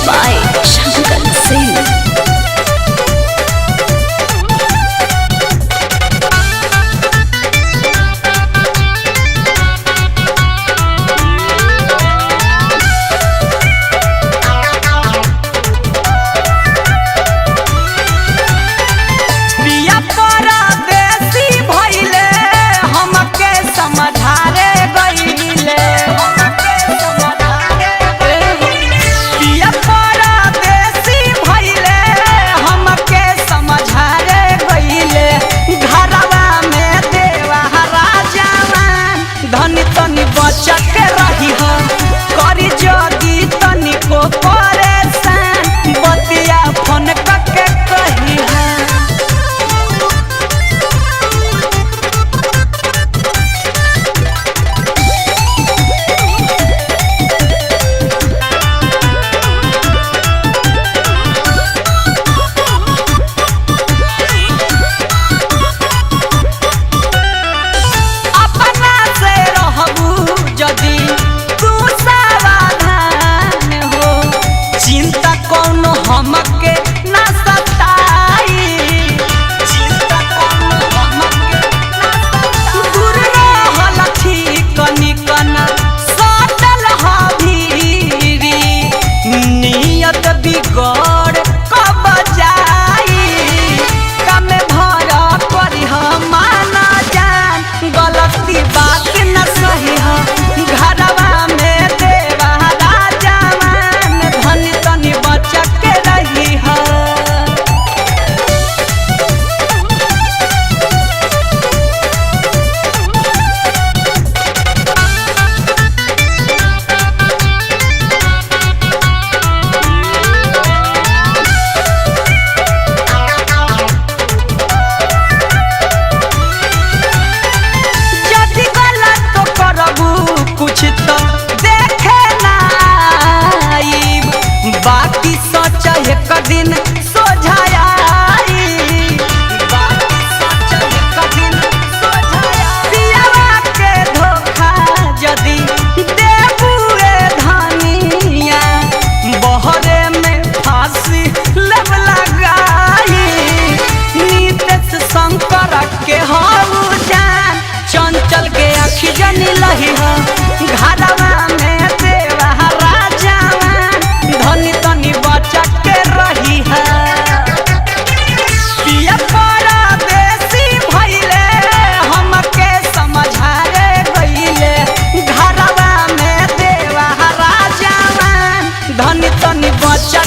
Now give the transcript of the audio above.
by Shankar Singh. दिन पियावा के धोखा जदी देबुए धनिया बहरे में फांसी लब लगाई नीतीश शंकर के हऊ जान चंचल के आखी जनी लही घरवा में देवा राजा धनी तनी बचा के रही है पिया परा देसी भइले हमके समझारे गइले घरवा में देवा राजा धनी तनी बचा